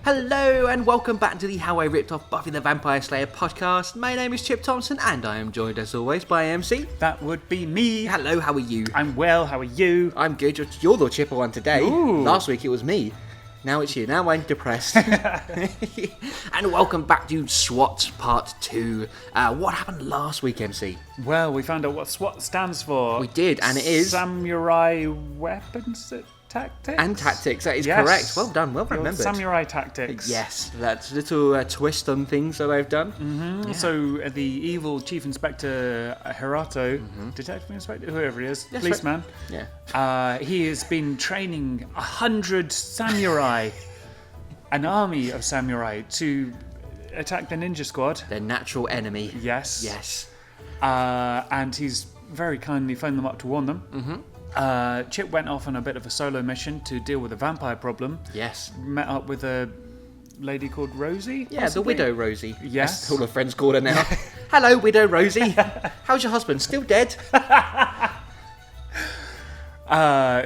Hello and welcome back to the How I Ripped Off Buffy the Vampire Slayer podcast. My name is Chip Thompson and I am joined as always by MC. That would be me. Hello, how are you? I'm well, how are you? I'm good. You're the chipper one today. Ooh. Last week it was me. Now it's you. Now I'm depressed. And welcome back to S.W.A.T Part 2. What happened last week, MC? Well, we found out what SWAT stands for. We did, and it is... Samurai Weapons Tactics? And Tactics, that is yes. Correct. Well done, well remembered. Samurai Tactics. Yes, that's a little twist on things that I've done. Mm-hmm. Yeah. So the evil Chief Inspector Hirato, Detective Inspector, whoever he is, yes, policeman, right. Yeah. He has been training 100 samurai, an army of samurai, to attack the ninja squad. Their natural enemy. Yes. Yes. And he's very kindly phoned them up to warn them. Mm-hmm. Chip went off on a bit of a solo mission to deal with a vampire problem. Yes. Met up with a lady called Rosie. Yeah, possibly? The Widow Rosie. Yes. That's all her friends call her now. Hello, Widow Rosie. How's your husband? Still dead?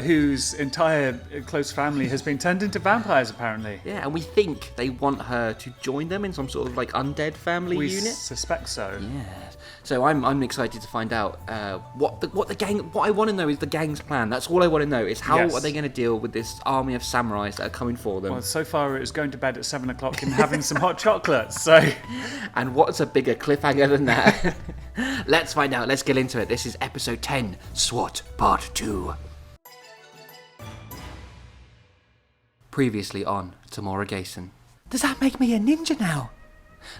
Whose entire close family has been turned into vampires, apparently. Yeah, and we think they want her to join them in some sort of like undead family we unit. Suspect so. Yeah. So I'm excited to find out what the gang. What I want to know is the gang's plan. That's all I want to know is how are they going to deal with this army of samurais that are coming for them. Well, so far it was going to bed at 7 o'clock and having some hot chocolate. So. And what's a bigger cliffhanger than that? Let's find out. Let's get into it. This is episode 10, SWAT Part 2. Previously on Tamora Gayson. Does that make me a ninja now?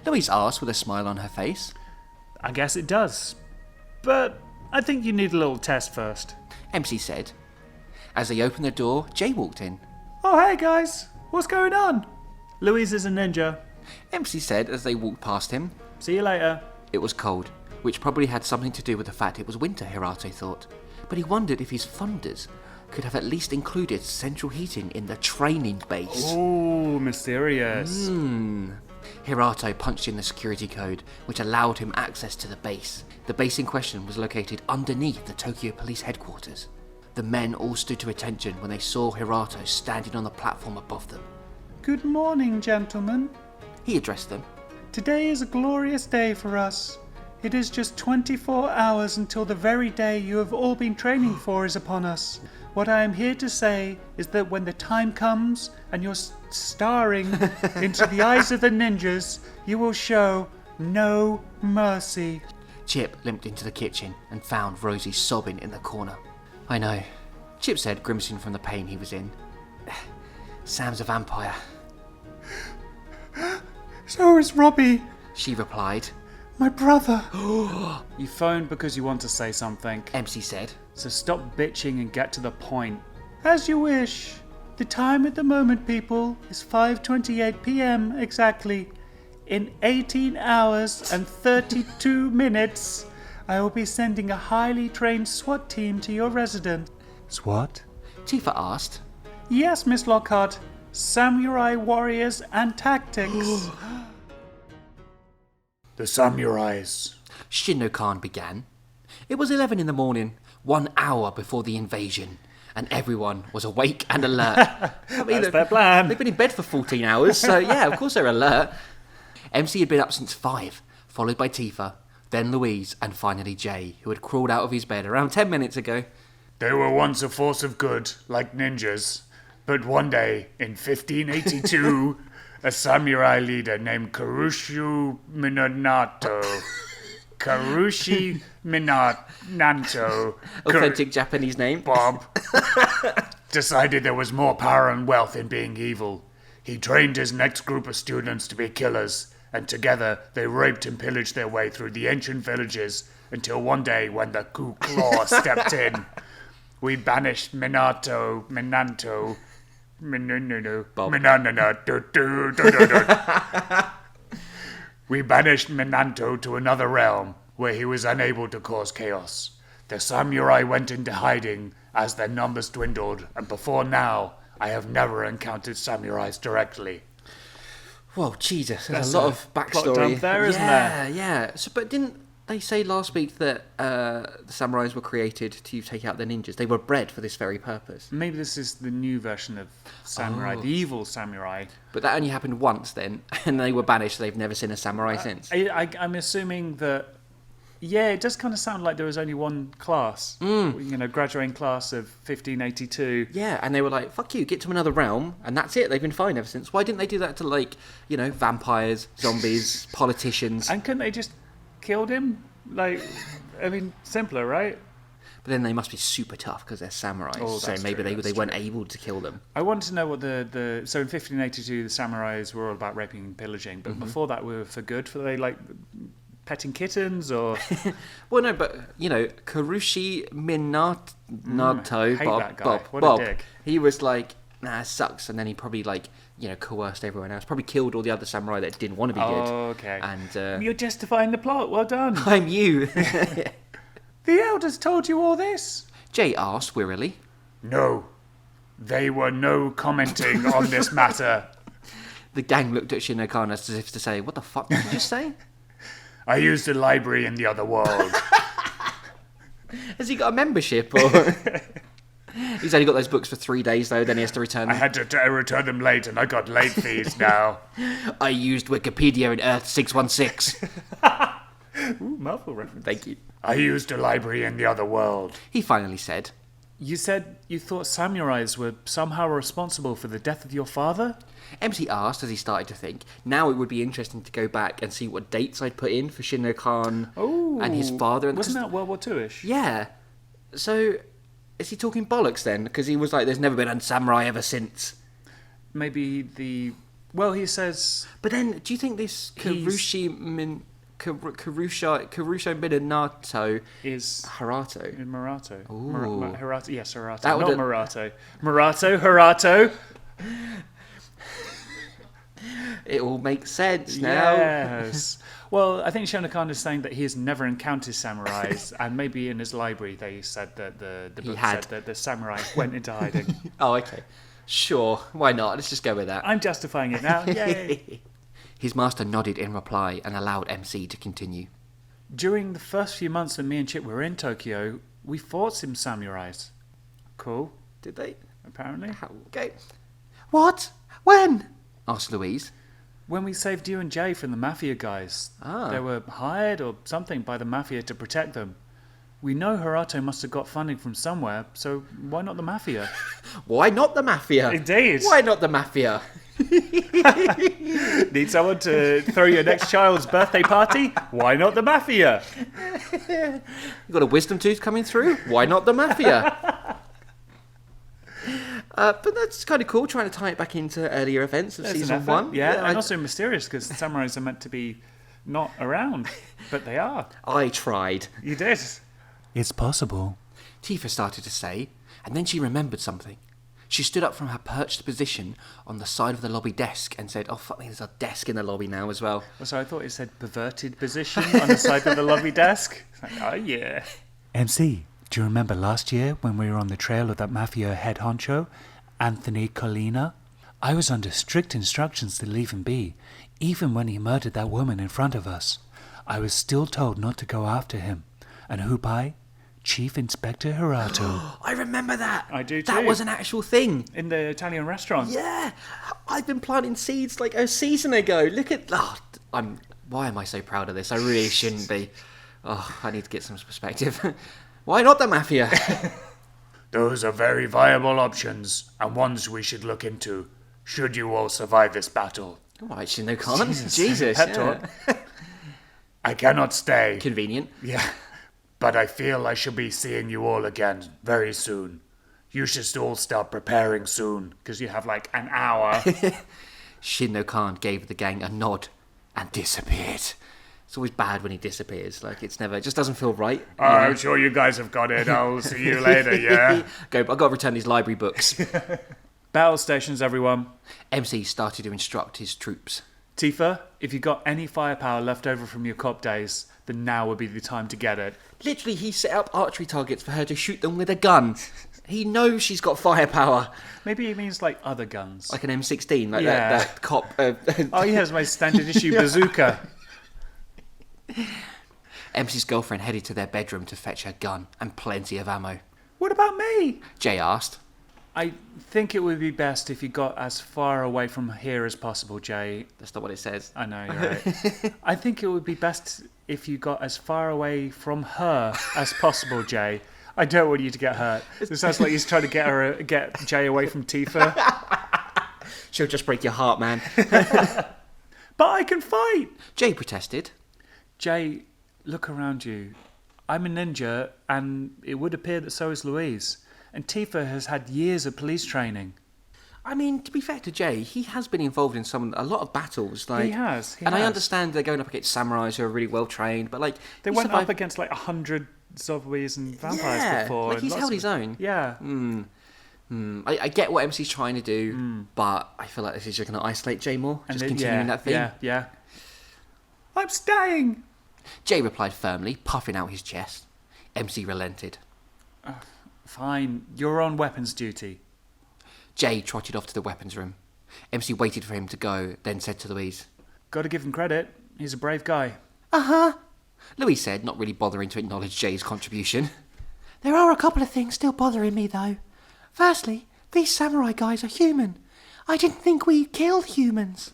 Louise asked with a smile on her face. I guess it does. But I think you need a little test first. MC said. As they opened the door, Jay walked in. Oh, hey guys. What's going on? Louise is a ninja. MC said as they walked past him. See you later. It was cold, which probably had something to do with the fact it was winter, Hirato thought. But he wondered if his funders could have at least included central heating in the training base. Ooh, mysterious. Hirato punched in the security code, which allowed him access to the base. The base in question was located underneath the Tokyo Police headquarters. The men all stood to attention when they saw Hirato standing on the platform above them. Good morning, gentlemen. He addressed them. Today is a glorious day for us. It is just 24 hours until the very day you have all been training for is upon us. What I am here to say is that when the time comes and you're staring into the eyes of the ninjas, you will show no mercy. Chip limped into the kitchen and found Rosie sobbing in the corner. I know, Chip said, grimacing from the pain he was in. Sam's a vampire. So is Robbie, she replied. My brother. You phoned because you want to say something, MC said. So stop bitching and get to the point. As you wish. The time at the moment, people, is 5:28 p.m. exactly. In 18 hours and 32 minutes, I will be sending a highly trained SWAT team to your residence. SWAT? Tifa asked. Yes, Miss Lockhart. Samurai warriors and tactics. The samurais. Shinno-kan began. It was 11 in the morning, 1 hour before the invasion, and everyone was awake and alert. I mean, That's their plan. They've been in bed for 14 hours, so yeah, of course they're alert. MC had been up since 5, followed by Tifa, then Louise, and finally Jay, who had crawled out of his bed around 10 minutes ago. They were once a force of good, like ninjas. But one day, in 1582, a samurai leader named Karushi Minato, Authentic Japanese name. Bob, decided there was more power and wealth in being evil. He trained his next group of students to be killers, and together they raped and pillaged their way through the ancient villages until one day when the Ku Claw stepped in. We banished Minato, Bob. We banished Minato to another realm where he was unable to cause chaos. The samurai went into hiding as their numbers dwindled, and before now, I have never encountered samurais directly. Whoa, Jesus, That's there's a lot a of plot backstory. dump there, isn't there? Yeah. So, but didn't they say last week that the samurais were created to take out the ninjas? They were bred for this very purpose. Maybe this is the new version of samurai, the evil samurai. But that only happened once then, and they were banished. So they've never seen a samurai since. I'm assuming that. Yeah, it does kind of sound like there was only one class. Graduating class of 1582. Yeah, and they were like, fuck you, get to another realm, and that's it. They've been fine ever since. Why didn't they do that to, like, vampires, zombies, politicians? And couldn't they just killed him? Like, I mean, simpler, right? But then they must be super tough because they're samurais, Oh, so that's maybe true, they that's weren't true. able to kill them. I want to know what so in 1582 the samurais were all about raping and pillaging, but before that we were for good. Were they like petting kittens or? Well, no, but Karushi Minato, hate Bob, that guy. Bob, What a Bob, dick. he was like, nah, it sucks, and then he probably coerced everyone else. Probably killed all the other samurai that didn't want to be good. Oh, okay. And You're justifying the plot. Well done. I'm you. The elders told you all this. Jay asked wearily. No, they were no commenting on this matter. The gang looked at Shinokana as if to say, what the fuck did you just say? I used a library in the other world. Has he got a membership? Or he's only got those books for 3 days, though, then he has to return I them. had to return them late, and I got late fees now. I used Wikipedia in Earth 616. Ooh, mouthful reference. Thank you. I used a library in the other world. He finally said. You said you thought samurais were somehow responsible for the death of your father? MC asked as he started to think. Now it would be interesting to go back and see what dates I'd put in for Shinno Khan and his father. Wasn't that World War II-ish? Yeah. So, is he talking bollocks then? Because he was like, there's never been a samurai ever since. Maybe Well, he says... But then, do you think this Karushi Minato is Harato? in Marato. Ooh. Harato. Yes, Harato. That Not would- Marato. Harato. It all makes sense now. Yes. Well, I think Shonokan is saying that he has never encountered samurais, and maybe in his library they said that the book had. said that the samurai went into hiding. Oh, okay. Sure. Why not? Let's just go with that. I'm justifying it now. Yay. His master nodded in reply and allowed MC to continue. During the first few months that me and Chip were in Tokyo, we fought some samurais. Cool, Did they? apparently. Okay. What? When? Asked Louise. When we saved you and Jay from the mafia guys. Ah. They were hired or something by the mafia to protect them. We know Harato must have got funding from somewhere, so why not the mafia? Why not the mafia? Indeed. Why not the mafia? Need someone to throw your next child's birthday party? Why not the mafia? You got a wisdom tooth coming through? Why not the mafia? But that's kind of cool, trying to tie it back into earlier events of There's an season effort. 1. Yeah, and also mysterious because samurais are meant to be not around, but they are. I tried. You did. It's possible. Tifa started to say, and then she remembered something. She stood up from her perched position on the side of the lobby desk and said, oh, fuck me, there's a desk in the lobby now as well. So I thought it said perverted position on the side of the lobby desk. It's like, oh, yeah. MC, do you remember last year when we were on the trail of that mafia head honcho, Anthony Colina? I was under strict instructions to leave him be, even when he murdered that woman in front of us. I was still told not to go after him, and Hupai, Chief Inspector Herato. I remember that. I do That too. was an actual thing. In the Italian restaurant. Yeah, I've been planting seeds like a season ago. Look at why am I so proud of this? I really shouldn't be. Oh, I need to get some perspective. Why not the mafia? Those are very viable options, and ones we should look into, should you all survive this battle. All right, Shinno-kan. Jesus. Pep Yeah. talk. I cannot stay. Convenient. Yeah, but I feel I shall be seeing you all again very soon. You should all start preparing soon, because you have like an hour. Shinno-kan gave the gang a nod and disappeared. It's always bad when he disappears. Like, it just doesn't feel right. Oh, I'm sure you guys have got it. I'll see you later, yeah? I've got to return these library books. Battle stations, everyone. MC started to instruct his troops. Tifa, if you got any firepower left over from your cop days, then now would be the time to get it. Literally, he set up archery targets for her to shoot them with a gun. He knows she's got firepower. Maybe he means like other guns. Like an M16, like Yeah. that cop. Oh, he has my standard issue bazooka. MC's girlfriend headed to their bedroom to fetch her gun and plenty of ammo. What about me? Jay asked. I think it would be best if you got as far away from here as possible, Jay. That's not what it says. I know, you're right. I think it would be best if you got as far away from her as possible, Jay. I don't want you to get hurt. It sounds like he's trying to get Jay away from Tifa. She'll just break your heart, man. But I can fight! Jay protested. Jay, look around you. I'm a ninja, and it would appear that so is Louise. And Tifa has had years of police training. I mean, to be fair to Jay, he has been involved in a lot of battles. Like, He has. I understand they're going up against samurais who are really well trained, but like They he went survived- up against like 100 zombies and vampires before. Like and he's lots held of- his own. Yeah. I get what MC's trying to do, but I feel like this is just going to isolate Jay more. Just continuing that theme. Yeah. I'm staying! Jay replied firmly, puffing out his chest. MC relented. Fine, you're on weapons duty. Jay trotted off to the weapons room. MC waited for him to go, then said to Louise. Gotta give him credit. He's a brave guy. Louise said, not really bothering to acknowledge Jay's contribution. There are a couple of things still bothering me, though. Firstly, these samurai guys are human. I didn't think we killed humans.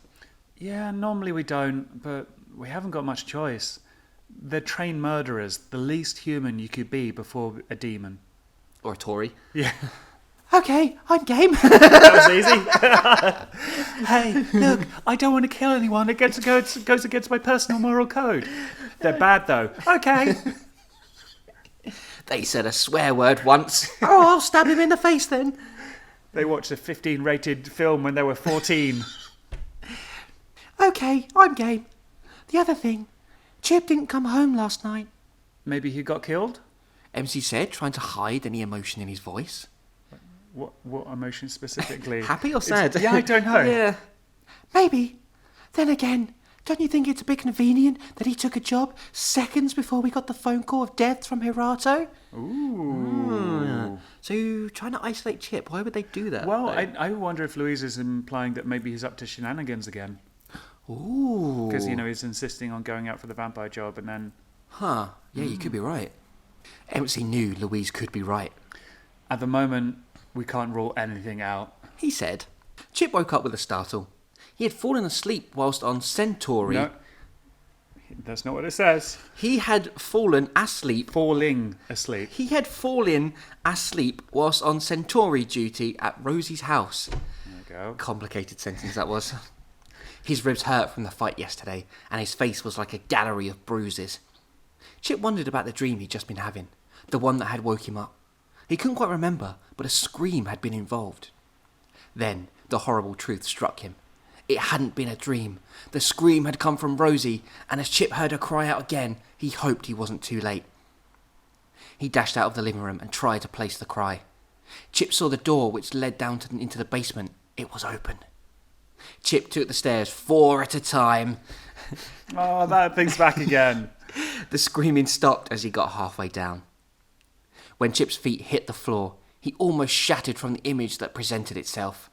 Yeah, normally we don't, but we haven't got much choice. They're trained murderers, the least human you could be before a demon. Or a Tory. Yeah. Okay, I'm game. That was easy. Hey, look, I don't want to kill anyone. It goes against my personal moral code. They're bad, though. Okay. They said a swear word once. Oh, I'll stab him in the face then. They watched a 15-rated film when they were 14. Okay, I'm game. The other thing, Chip didn't come home last night. Maybe he got killed? MC said, trying to hide any emotion in his voice. What emotion specifically? Happy or sad? Yeah, I don't know. Yeah. Maybe. Then again, don't you think it's a bit convenient that he took a job seconds before we got the phone call of death from Herato? Ooh. So, trying to isolate Chip, why would they do that? Well, I wonder if Louise is implying that maybe he's up to shenanigans again. Ooh. Because, he's insisting on going out for the vampire job and then... Huh. Yeah, you could be right. MC knew Louise could be right. At the moment, we can't rule anything out. He said. Chip woke up with a startle. He had fallen asleep whilst on Centauri. No, that's not what it says. He had fallen asleep. Falling asleep. He had fallen asleep whilst on Centauri duty at Rosie's house. There you go. Complicated sentence that was. His ribs hurt from the fight yesterday, and his face was like a gallery of bruises. Chip wondered about the dream he'd just been having, the one that had woke him up. He couldn't quite remember, but a scream had been involved. Then the horrible truth struck him. It hadn't been a dream. The scream had come from Rosie, and as Chip heard her cry out again, he hoped he wasn't too late. He dashed out of the living room and tried to place the cry. Chip saw the door which led down into the basement. It was open. Chip took the stairs 4 at a time. Oh, that thing's back again. The screaming stopped as he got halfway down. When Chip's feet hit the floor, he almost shattered from the image that presented itself.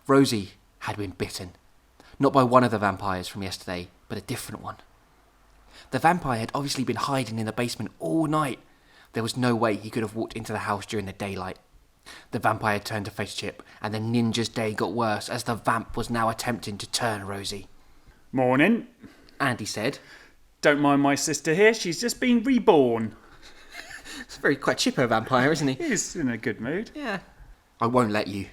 Rosie had been bitten. Not by one of the vampires from yesterday, but a different one. The vampire had obviously been hiding in the basement all night. There was no way he could have walked into the house during the daylight. The vampire turned to face Chip, and the ninja's day got worse as the vamp was now attempting to turn Rosie. Morning. Andy said. Don't mind my sister here, she's just been reborn. It's a very quite chipper vampire, isn't he? He's in a good mood. Yeah. I won't let you.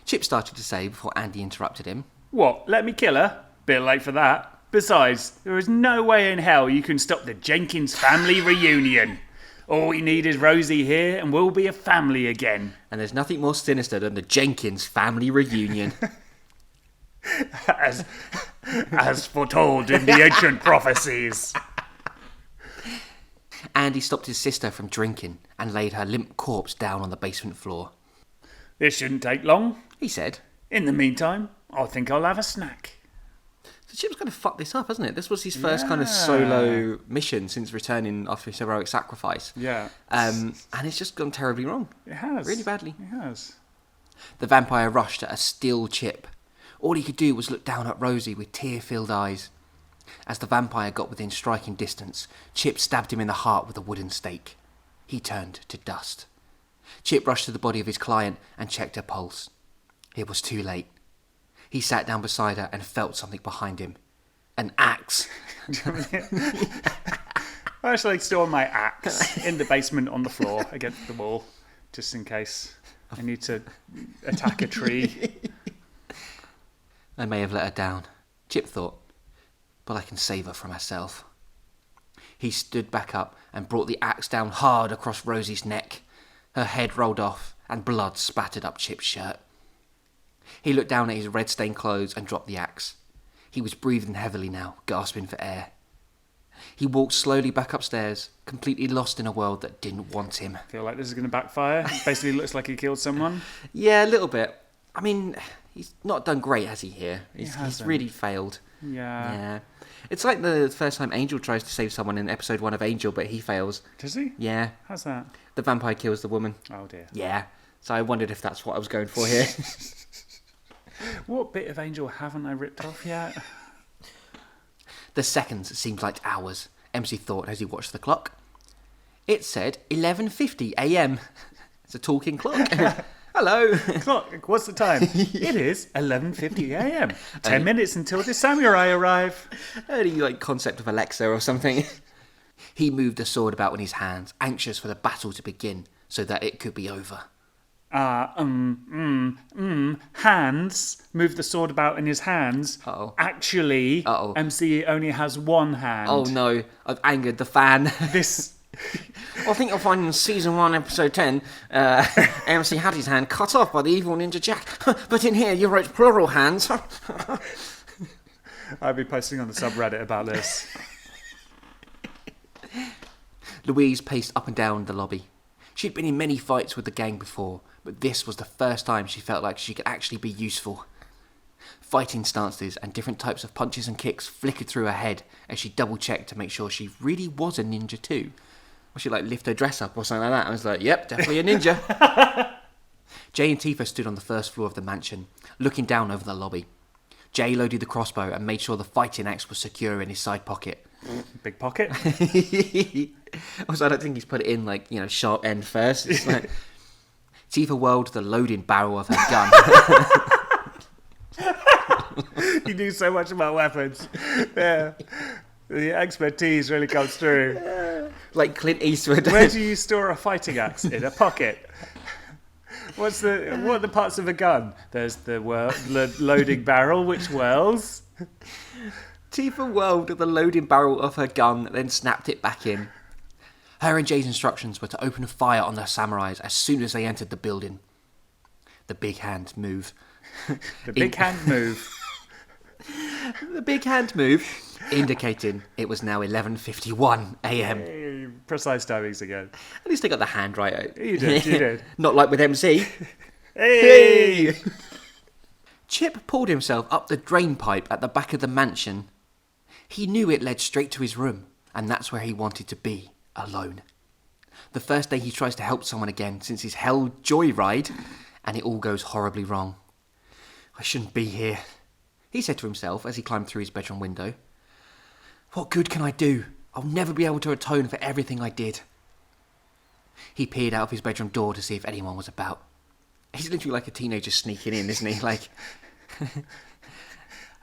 Chip started to say before Andy interrupted him. What, let me kill her? Bit late for that. Besides, there is no way in hell you can stop the Jenkins family reunion. All we need is Rosie here and we'll be a family again. And there's nothing more sinister than the Jenkins family reunion. As foretold in the ancient prophecies. Andy stopped his sister from drinking and laid her limp corpse down on the basement floor. This shouldn't take long. He said. In the meantime, I think I'll have a snack. So Chip's going to fuck this up, hasn't it? This was his first kind of solo mission since returning after his heroic sacrifice. Yeah. And it's just gone terribly wrong. It has. Really badly. It has. The vampire rushed at a still Chip. All he could do was look down at Rosie with tear-filled eyes. As the vampire got within striking distance, Chip stabbed him in the heart with a wooden stake. He turned to dust. Chip rushed to the body of his client and checked her pulse. It was too late. He sat down beside her and felt something behind him. An axe. I actually store my axe in the basement on the floor against the wall, just in case I need to attack a tree. I may have let her down, Chip thought, but I can save her from herself. He stood back up and brought the axe down hard across Rosie's neck. Her head rolled off and blood spattered up Chip's shirt. He looked down at his red-stained clothes and dropped the axe. He was breathing heavily now, gasping for air. He walked slowly back upstairs, completely lost in a world that didn't want him. I feel like this is going to backfire. It basically looks like he killed someone. Yeah, a little bit. I mean, he's not done great, has he, here? He's really failed. Yeah. It's like the first time Angel tries to save someone in episode 1 of Angel, but he fails. Does he? Yeah. How's that? The vampire kills the woman. Oh dear. Yeah. So I wondered if that's what I was going for here. What bit of Angel haven't I ripped off yet? The seconds seemed like hours, MC thought as he watched the clock. It said 11:50 a.m. It's a talking clock. Hello. Clock, what's the time? It is 11:50 a.m. 10 minutes until the samurai arrive. Early concept of Alexa or something. He moved the sword about in his hands, anxious for the battle to begin, so that it could be over. Hands. Move the sword about in his hands. Uh-oh. Actually, Uh-oh. MC only has one hand. Oh no, I've angered the fan. This... I think you'll find in season 1, episode 10, MC had his hand cut off by the evil Ninja Jack. But in here you wrote plural hands. I'll be posting on the subreddit about this. Louise paced up and down the lobby. She'd been in many fights with the gang before, but this was the first time she felt like she could actually be useful. Fighting stances and different types of punches and kicks flickered through her head as she double-checked to make sure she really was a ninja too. Or she lift her dress up or something like that. I was like, yep, definitely a ninja. Jay and Tifa stood on the first floor of the mansion, looking down over the lobby. Jay loaded the crossbow and made sure the fighting axe was secure in his side pocket. Big pocket. Also, I don't think he's put it in, sharp end first. It's like... Tifa whirled the loading barrel of her gun. You do so much about weapons. Yeah. The expertise really comes through. Like Clint Eastwood. Where do you store a fighting axe? In a pocket. What are the parts of a gun? There's the loading barrel, which whirls. Tifa whirled the loading barrel of her gun, then snapped it back in. Her and Jay's instructions were to open fire on the samurais as soon as they entered the building. The big hand move. The big hand move. The big hand move, indicating it was now 11:51 a.m. Hey, precise timings again. At least they got the hand right. You did. Not like with MC. Hey! Chip pulled himself up the drain pipe at the back of the mansion. He knew it led straight to his room, and that's where he wanted to be, alone. The first day he tries to help someone again since his hell joyride, and it all goes horribly wrong. I shouldn't be here, he said to himself as he climbed through his bedroom window. What good can I do? I'll never be able to atone for everything I did. He peered out of his bedroom door to see if anyone was about. He's literally like a teenager sneaking in, isn't he? Like,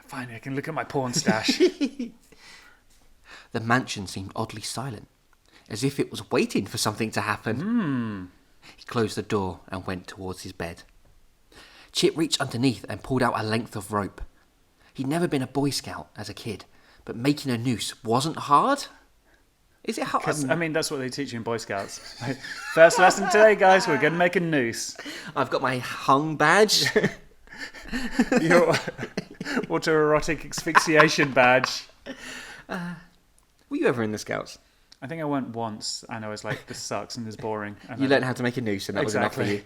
Finally, I can look at my porn stash. the mansion seemed oddly silent, as if it was waiting for something to happen. He closed the door and went towards his bed. Chip reached underneath and pulled out a length of rope. He'd never been a Boy Scout as a kid, but making a noose wasn't hard. Is it hard? I mean, that's what they teach you in Boy Scouts. First lesson today, guys, we're going to make a noose. I've got my hung badge. Your autoerotic asphyxiation badge. Were you ever in the Scouts? I think I went once, and I was like, this sucks and this is boring. And You learned how to make a noose, and that was enough for you.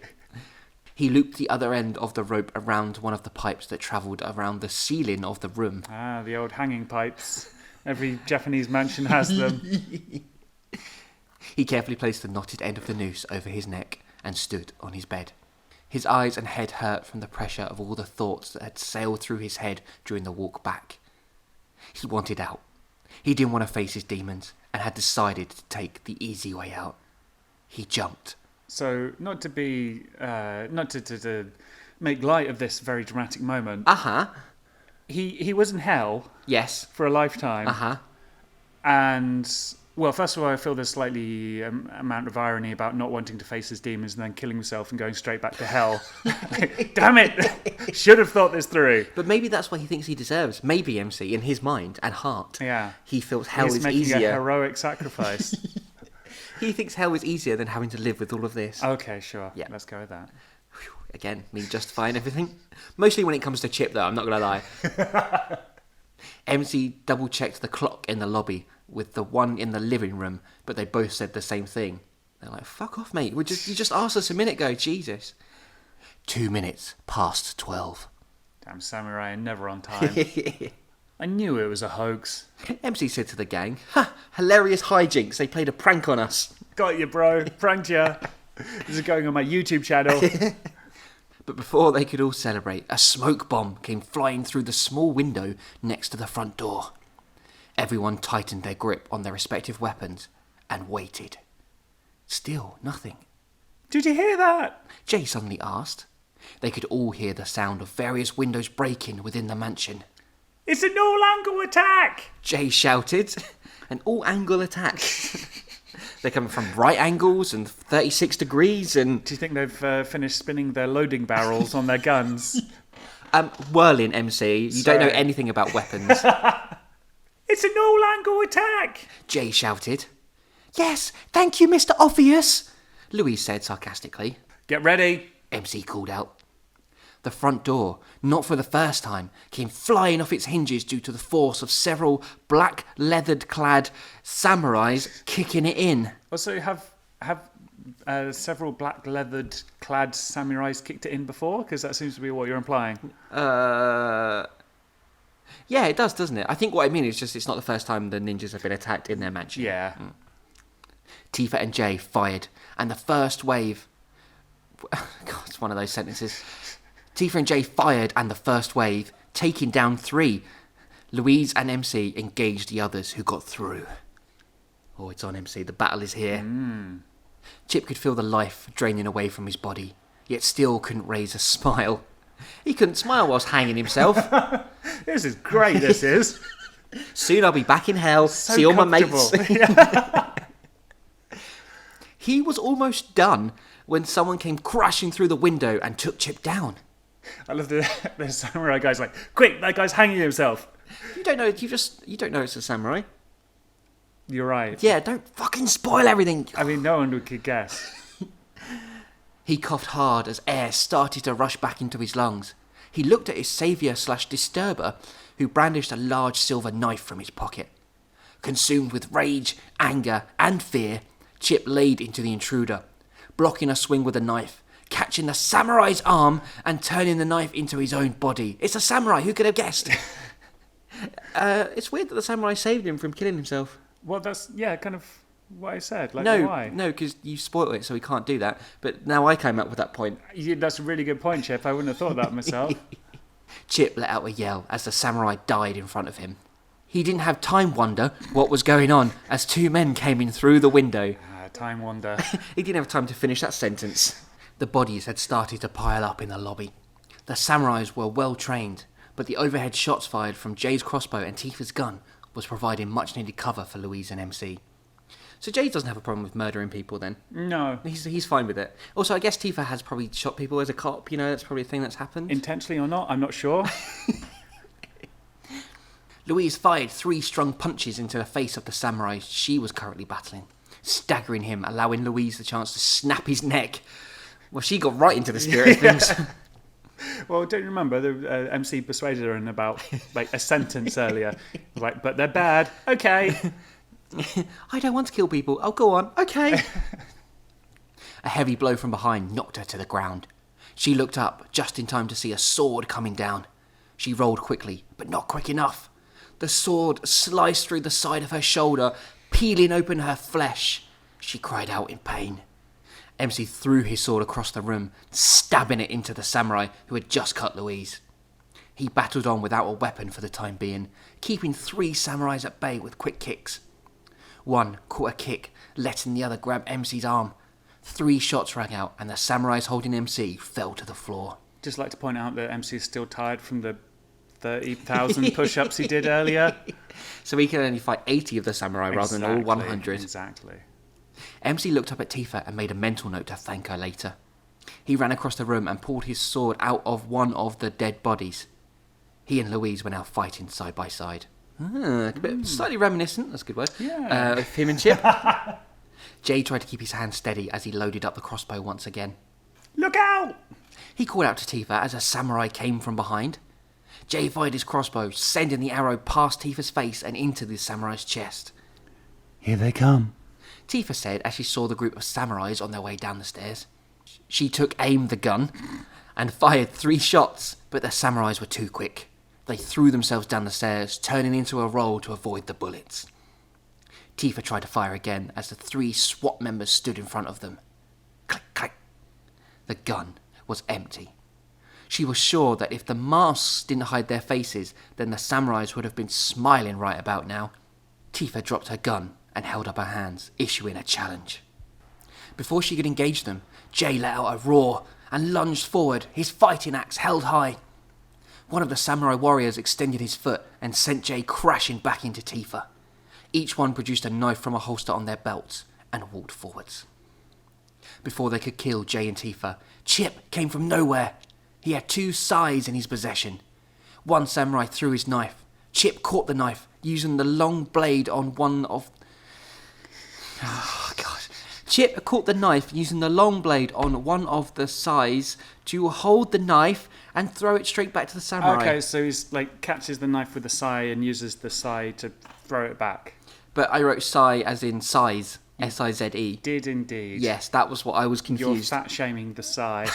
He looped the other end of the rope around one of the pipes that travelled around the ceiling of the room. Ah, the old hanging pipes. Every Japanese mansion has them. He carefully placed the knotted end of the noose over his neck and stood on his bed. His eyes and head hurt from the pressure of all the thoughts that had sailed through his head during the walk back. He wanted out. He didn't want to face his demons and had decided to take the easy way out. He jumped. So, not to be, not to make light of this very dramatic moment. Uh-huh. He was in hell Yes. for a lifetime. Uh-huh. And, well, first of all, I feel there's slightly amount of irony about not wanting to face his demons and then killing himself and going straight back to hell. Damn it! Should have thought this through. But maybe that's what he thinks he deserves. Maybe, MC, in his mind and heart. Yeah. He feels hell He's is making a easier. heroic sacrifice. He thinks hell is easier than having to live with all of this. Okay, sure. Yeah. Let's go with that. Whew, again, me justifying everything. Mostly when it comes to Chip, though, I'm not going to lie. MC double-checked the clock in the lobby with the one in the living room, but they both said the same thing. They're like, fuck off, mate. You just asked us a minute ago, Jesus. 2 minutes past 12. Damn samurai, never on time. I knew it was a hoax. MC said to the gang, ha, hilarious hijinks. They played a prank on us. Got you, bro. Pranked you. This is going on my YouTube channel. But before they could all celebrate, a smoke bomb came flying through the small window next to the front door. Everyone tightened their grip on their respective weapons and waited. Still nothing. Did you hear that? Jay suddenly asked. They could all hear the sound of various windows breaking within the mansion. It's an all-angle attack! Jay shouted. An all-angle attack. They're coming from right angles and 36 degrees and... Do you think they've finished spinning their loading barrels on their guns? Whirling, MC. You don't know Sorry. anything about weapons. It's an all-angle attack! Jay shouted. Yes, thank you, Mr. Obvious, Louise said sarcastically. Get ready. MC called out. The front door, not for the first time, came flying off its hinges due to the force of several black leathered-clad samurais kicking it in. Also, have several black leathered-clad samurais kicked it in before? Because that seems to be what you're implying. Yeah, it does, doesn't it? I think what I mean is just it's not the first time the ninjas have been attacked in their mansion. Yeah. Tifa and Jay fired, and the first wave... God, it's one of those sentences. Tifa and Jay fired, and the first wave, taking down 3. Louise and MC engaged the others who got through. Oh, it's on, MC. The battle is here. Chip could feel the life draining away from his body, yet still couldn't raise a smile. He couldn't smile whilst hanging himself. This is great, this is. Soon I'll be back in hell, So see all my comfortable. mates. He was almost done when someone came crashing through the window and took Chip down. I love the samurai guy's like, quick, that guy's hanging himself. You don't know it's a samurai. You're right. Yeah, don't fucking spoil everything. I mean, no one could guess. He coughed hard as air started to rush back into his lungs. He looked at his saviour/disturber, who brandished a large silver knife from his pocket. Consumed with rage, anger, and fear, Chip laid into the intruder, blocking a swing with a knife, catching the samurai's arm and turning the knife into his own body. It's a samurai, who could have guessed? It's weird that the samurai saved him from killing himself. Well, that's, yeah, kind of what I said. Like, No, why? no, because you spoiled it, so he can't do that. But now I came up with that point. That's a really good point, Chip. I wouldn't have thought that myself. Chip let out a yell as the samurai died in front of him. He didn't have time to wonder what was going on as 2 men came in through the window. time wander. He didn't have time to finish that sentence. The bodies had started to pile up in the lobby. The samurais were well trained, but the overhead shots fired from Jay's crossbow and Tifa's gun was providing much needed cover for Louise and MC. So Jay doesn't have a problem with murdering people then. No. He's fine with it. Also, I guess Tifa has probably shot people as a cop, that's probably a thing that's happened. Intentionally or not, I'm not sure. Louise fired 3 strong punches into the face of the samurai she was currently battling, staggering him, allowing Louise the chance to snap his neck. Well, she got right into the spirit of things. Well, don't you remember the MC persuaded her in about a sentence earlier? But they're bad. Okay. I don't want to kill people. Oh, go on. Okay. A heavy blow from behind knocked her to the ground. She looked up just in time to see a sword coming down. She rolled quickly, but not quick enough. The sword sliced through the side of her shoulder, peeling open her flesh. She cried out in pain. MC threw his sword across the room, stabbing it into the samurai who had just cut Louise. He battled on without a weapon for the time being, keeping 3 samurais at bay with quick kicks. One caught a kick, letting the other grab MC's arm. 3 shots rang out, and the samurais holding MC fell to the floor. Just like to point out that MC is still tired from the 30,000 push-ups he did earlier. So he can only fight 80 of the samurai rather than all 100. Exactly. MC looked up at Tifa and made a mental note to thank her later. He ran across the room and pulled his sword out of one of the dead bodies. He and Louise were now fighting side by side. Slightly reminiscent, that's a good word, of him and Chip. Jay tried to keep his hand steady as he loaded up the crossbow once again. Look out! He called out to Tifa as a samurai came from behind. Jay fired his crossbow, sending the arrow past Tifa's face and into the samurai's chest. Here they come. Tifa said as she saw the group of samurais on their way down the stairs. She took aim the gun and fired 3 shots, but the samurais were too quick. They threw themselves down the stairs, turning into a roll to avoid the bullets. Tifa tried to fire again as the 3 SWAT members stood in front of them. Click, click. The gun was empty. She was sure that if the masks didn't hide their faces, then the samurais would have been smiling right about now. Tifa dropped her gun and held up her hands, issuing a challenge. Before she could engage them, Jay let out a roar and lunged forward, his fighting axe held high. One of the samurai warriors extended his foot and sent Jay crashing back into Tifa. Each one produced a knife from a holster on their belts and walked forwards. Before they could kill Jay and Tifa, Chip came from nowhere. He had 2 sais in his possession. One samurai threw his knife. Chip caught the knife, using the long blade on one of... Oh, God. Chip caught the knife using the long blade on one of the sais to hold the knife and throw it straight back to the samurai. Okay, so he's catches the knife with the sai and uses the sai to throw it back. But I wrote sai as in size, S-I-Z-E. Did indeed. Yes, that was what I was confused. You're fat-shaming the sai.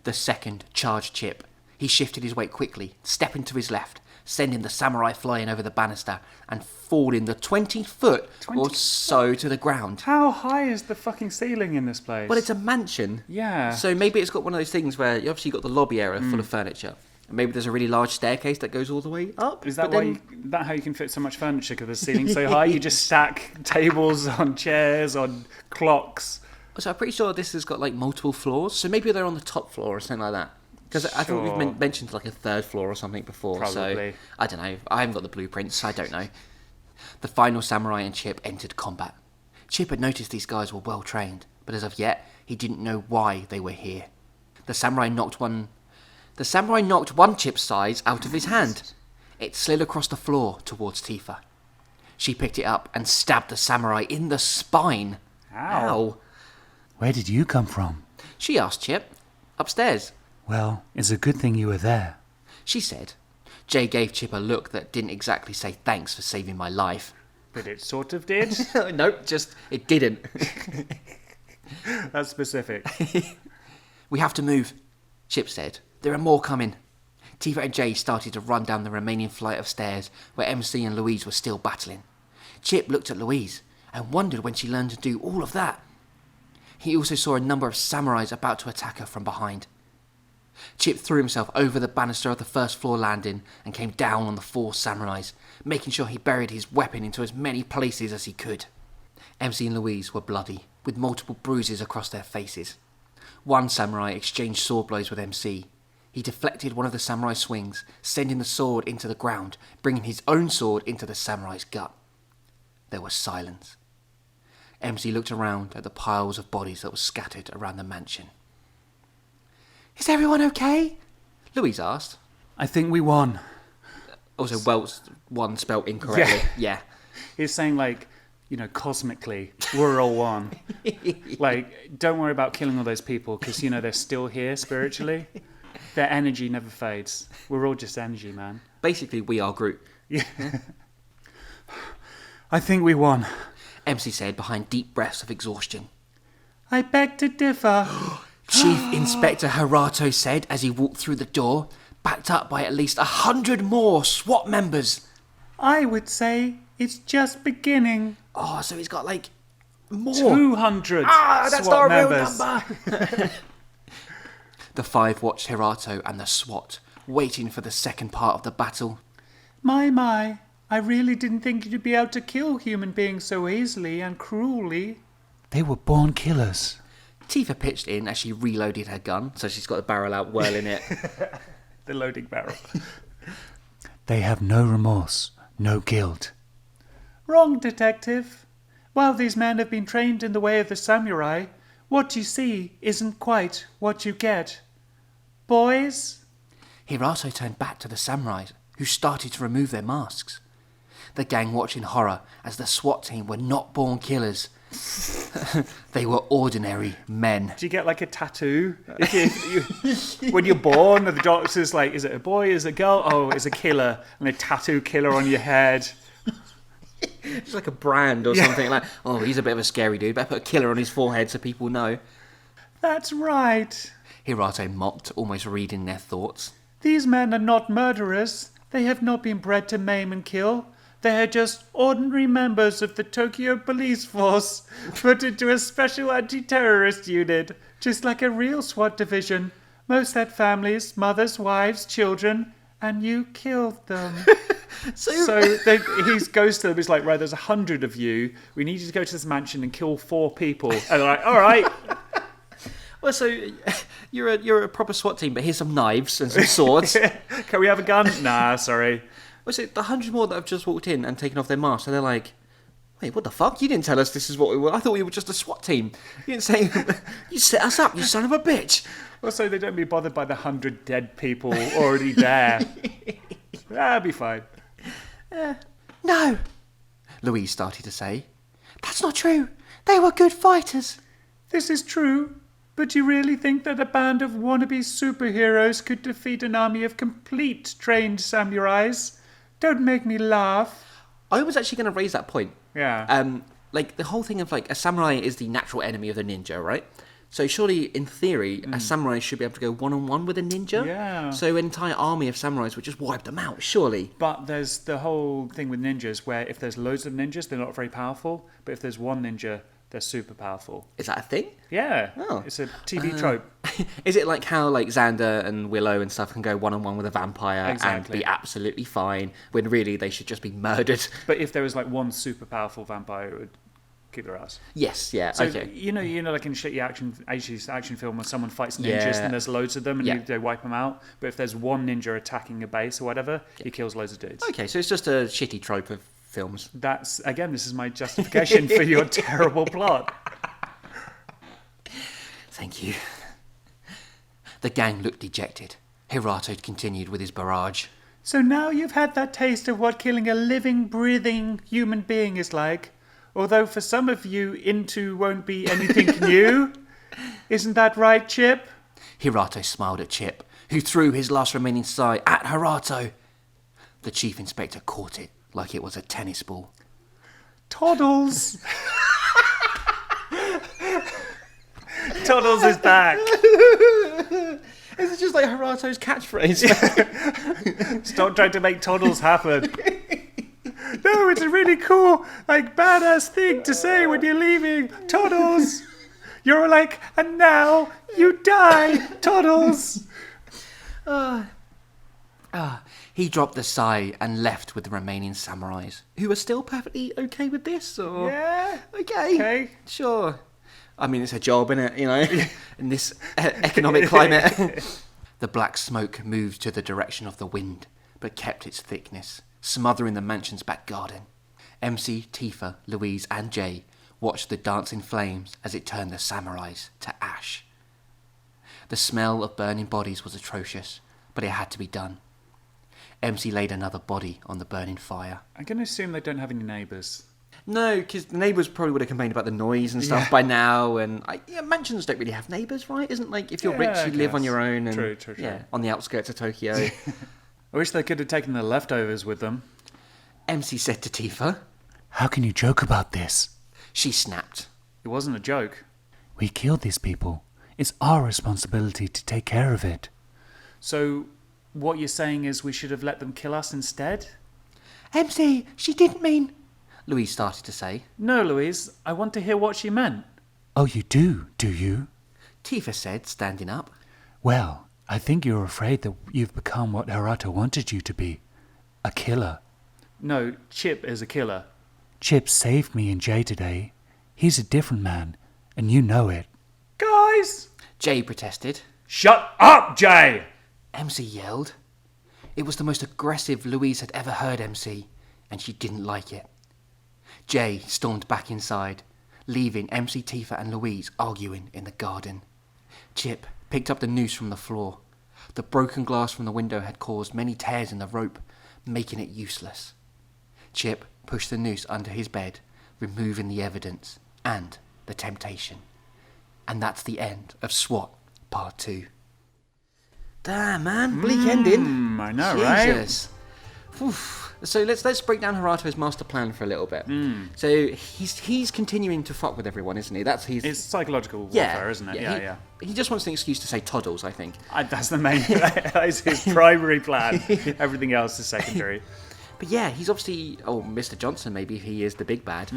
The second charged Chip. He shifted his weight quickly, stepping to his left, sending the samurai flying over the banister and falling the 20 foot or so to the ground. How high is the fucking ceiling in this place? Well, it's a mansion. Yeah. So maybe it's got one of those things where you obviously got the lobby area full of furniture. And maybe there's a really large staircase that goes all the way up. Is that how you can fit so much furniture? Because the ceiling's so high, you just stack tables on chairs, on clocks. So I'm pretty sure this has got multiple floors. So maybe they're on the top floor or something like that. Because I thought we've mentioned a 3rd floor or something before. Probably. So I don't know. I haven't got the blueprints. I don't know. The final samurai and Chip entered combat. Chip had noticed these guys were well trained, but as of yet, he didn't know why they were here. The samurai knocked one Chip's size out of his hand. It slid across the floor towards Tifa. She picked it up and stabbed the samurai in the spine. Ow. Where did you come from? She asked Chip. Upstairs. Well, it's a good thing you were there. She said. Jay gave Chip a look that didn't exactly say thanks for saving my life. But it sort of did. Nope, just it didn't. That's specific. We have to move, Chip said. There are more coming. Tifa and Jay started to run down the remaining flight of stairs where MC and Louise were still battling. Chip looked at Louise and wondered when she learned to do all of that. He also saw a number of samurais about to attack her from behind. Chip threw himself over the banister of the first floor landing and came down on the 4 samurais, making sure he buried his weapon into as many places as he could. MC and Louise were bloody, with multiple bruises across their faces. One samurai exchanged sword blows with MC. He deflected one of the samurai's swings, sending the sword into the ground, bringing his own sword into the samurai's gut. There was silence. MC looked around at the piles of bodies that were scattered around the mansion. "Is everyone okay?" Louise asked. I think we won. Also, Welt's one spelt incorrectly. Yeah. He's saying, like, cosmically, we're all one. Like, don't worry about killing all those people because, they're still here spiritually. Their energy never fades. We're all just energy, man. Basically, we are Groot. Yeah. I think we won. MC said behind deep breaths of exhaustion. I beg to differ. Chief Inspector Harato said as he walked through the door, backed up by at least 100 more SWAT members. I would say it's just beginning. Oh, so he's got like more. 200 that's SWAT not a real members. number. The 5 watched Hirato and the SWAT, waiting for the second part of the battle. My, I really didn't think you'd be able to kill human beings so easily and cruelly. They were born killers. Tifa pitched in as she reloaded her gun, so she's got the barrel out whirling it. The loading barrel. They have no remorse, no guilt. Wrong, Detective. While these men have been trained in the way of the samurai, what you see isn't quite what you get. Boys? Hirato turned back to the samurais, who started to remove their masks. The gang watched in horror as the SWAT team were not born killers. They were ordinary men. Do you get like a tattoo? When you're born, the doctor's like, is it a boy, is it a girl? Oh, it's a killer. And they tattoo killer on your head. It's like a brand or something like, oh, he's a bit of a scary dude. Better put a killer on his forehead so people know. That's right. Hirato mocked, almost reading their thoughts. These men are not murderers. They have not been bred to maim and kill. They are just ordinary members of the Tokyo police force, put into a special anti-terrorist unit, just like a real SWAT division. Most had families, mothers, wives, children, and you killed them. So he goes to them, he's like, right, there's 100 of you. We need you to go to this mansion and kill 4 people. And they're like, all right. Well, so you're a proper SWAT team, but here's some knives and some swords. Can we have a gun? Nah, sorry. Well, so the 100 more that have just walked in and taken off their masks, and they're like, wait, what the fuck? You didn't tell us this is what we were. I thought we were just a SWAT team. You didn't say, you set us up, you son of a bitch. Also, they don't be bothered by the 100 dead people already there. That'd be fine. No, Louise started to say. That's not true. They were good fighters. This is true, but you really think that a band of wannabe superheroes could defeat an army of complete trained samurais? Don't make me laugh. I was actually going to raise that point. Yeah. Like, the whole thing of, like, a samurai is the natural enemy of the ninja, right? So surely, in theory, a samurai should be able to go one-on-one with a ninja. Yeah. So an entire army of samurais would just wipe them out, surely. But there's the whole thing with ninjas where if there's loads of ninjas, they're not very powerful. But if there's one ninja, they're super powerful. Is that a thing? Yeah. Oh. It's a TV trope. Is it like how, like, Xander and Willow and stuff can go one-on-one with a vampire Exactly. and be absolutely fine, when really they should just be murdered? But if there was like one super powerful vampire, it would kick their ass. Yes, yeah, So okay. you know, like in shitty action film when someone fights ninjas Yeah. and there's loads of them and Yeah. they wipe them out. But if there's one ninja attacking a base or whatever, he kills loads of dudes. Okay, so it's just a shitty trope of films. That's, again, this is my justification for your terrible plot. Thank you. The gang looked dejected. Hirato continued with his barrage. So now you've had that taste of what killing a living, breathing human being is like. Although for some of you, into won't be anything new. Isn't that right, Chip? Hirato smiled at Chip, who threw his last remaining sigh at Hirato. The chief inspector caught it like it was a tennis ball. Toddles! Toddles is back. Is it just like Hirato's catchphrase? Stop trying to make Toddles happen. No, it's a really cool, like, badass thing to say when you're leaving. Toddles! You're like, and now you die, Toddles! He dropped a sigh and left with the remaining samurais, who were still perfectly okay with this, or... Yeah. Okay. Sure. I mean, it's a job, innit, you know, in this economic climate. The black smoke moved to the direction of the wind, but kept its thickness, smothering the mansion's back garden. MC, Tifa, Louise and Jay watched the dancing flames as it turned the samurais to ash. The smell of burning bodies was atrocious, but it had to be done. MC laid another body on the burning fire. I'm going to assume they don't have any neighbours. No, because the neighbours probably would have complained about the noise and stuff by now. And mansions don't really have neighbours, right? Isn't like if you're rich, you live on your own. And, True. Yeah, on the outskirts of Tokyo. I wish they could have taken the leftovers with them. MC said to Tifa. How can you joke about this? She snapped. It wasn't a joke. We killed these people. It's our responsibility to take care of it. So, what you're saying is we should have let them kill us instead? MC, she didn't mean... Louise started to say. No, Louise, I want to hear what she meant. Oh, you do you? Tifa said, standing up. Well, I think you're afraid that you've become what Harato wanted you to be. A killer. No, Chip is a killer. Chip saved me and Jay today. He's a different man, and you know it. Guys! Jay protested. Shut up, Jay! MC yelled. It was the most aggressive Louise had ever heard MC, and she didn't like it. Jay stormed back inside, leaving MC, Tifa and Louise arguing in the garden. Chip picked up the noose from the floor. The broken glass from the window had caused many tears in the rope, making it useless. Chip pushed the noose under his bed, removing the evidence and the temptation. And that's the end of S.W.A.T. Part 2. Damn, man. Bleak ending. I know, Jesus. Oof. So let's break down Harato's master plan for a little bit. So he's continuing to fuck with everyone, isn't he? It's psychological warfare, isn't it? Yeah. He just wants an excuse to say Toddles, I think. That's the main... that is his primary plan. Everything else is secondary. But yeah, he's obviously, Mr. Johnson, maybe he is the big bad,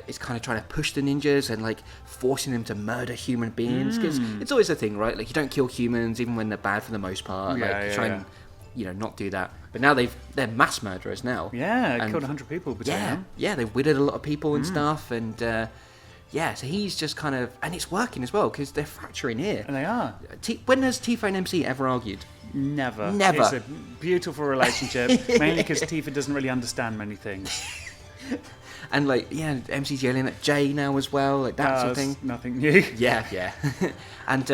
is kind of trying to push the ninjas and like forcing them to murder human beings. Because it's always a thing, right? Like you don't kill humans even when they're bad for the most part. Try and not do that. But now they're mass murderers now. Yeah, killed 100 people between them. Yeah, they've widowed a lot of people and stuff. And so he's just kind of, and it's working as well because they're fracturing here. And they are. When has Tifa and MC ever argued? Never. Never. It's a beautiful relationship, mainly because Tifa doesn't really understand many things. And MC's yelling at Jay now as well, like that sort of thing. Nothing new. Yeah. And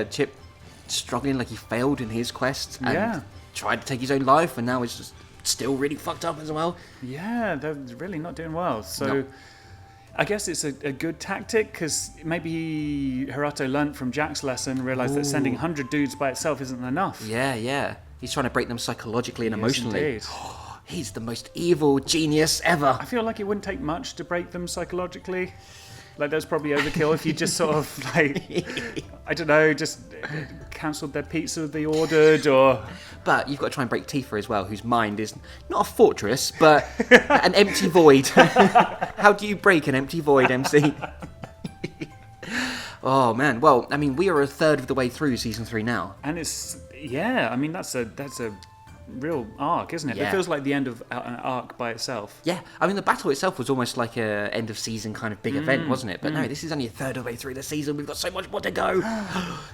Chip struggling like he failed in his quest and tried to take his own life, and now is just still really fucked up as well. Yeah, they're really not doing well. So No. I guess it's a good tactic because maybe Harato learnt from Jack's lesson, realised that sending 100 dudes by itself isn't enough. Yeah. He's trying to break them psychologically and emotionally. Indeed. He's the most evil genius ever. I feel like it wouldn't take much to break them psychologically. Like, that's probably overkill if you just sort of, I don't know, just cancelled their pizza they ordered, or... But you've got to try and break Tifa as well, whose mind is not a fortress, but an empty void. How do you break an empty void, MC? Oh, man. Well, I mean, we are a third of the way through Season 3 now. And it's... Yeah, I mean, that's a real arc, isn't it? Yeah. It feels like the end of an arc by itself. Yeah, I mean, the battle itself was almost like a end of season kind of big event, wasn't it? But no, this is only a third of the way through the season. We've got so much more to go.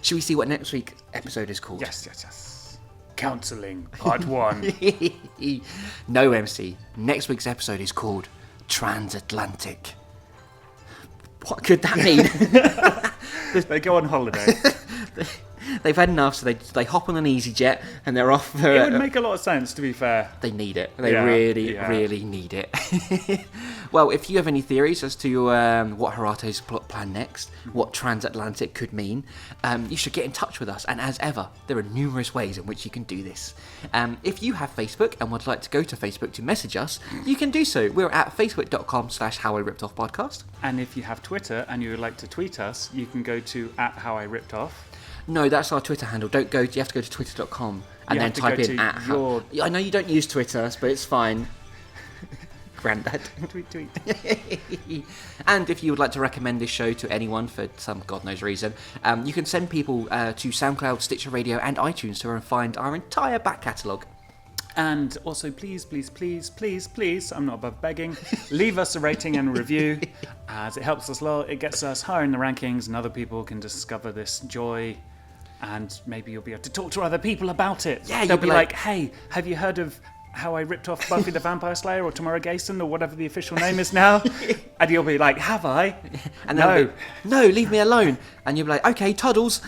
Should we see what next week's episode is called? Yes. Counselling, Part 1. No, MC. Next week's episode is called Transatlantic. What could that mean? They go on holiday. They've had enough, so they hop on an EasyJet and they're off for... It would make a lot of sense, to be fair. They need it. They Yeah, really need it. Well, if you have any theories as to what Harato's plot plan next, what transatlantic could mean, you should get in touch with us. And as ever, there are numerous ways in which you can do this. If you have Facebook and would like to go to Facebook to message us, you can do so. We're at facebook.com/HowIRippedOffPodcast. And if you have Twitter and you would like to tweet us, you can go to @HowIRippedOff. No, that's our Twitter handle. Don't go. You have to go to twitter.com and You then have to type go in to @how. I know you don't use Twitter, but it's fine. Grandad. Tweet. And if you would like to recommend this show to anyone for some God knows reason, you can send people to SoundCloud, Stitcher Radio, and iTunes to find our entire back catalogue. And also, please, I'm not above begging, leave us a rating and a review, as it helps us a lot. It gets us higher in the rankings, and other people can discover this joy, and maybe you'll be able to talk to other people about it. Yeah, they'll be like, hey, have you heard of how I ripped off Buffy the Vampire Slayer or Tamara Gayson or whatever the official name is now? And you'll be like, have I? And no, leave me alone. And you'll be like, okay, Toddles.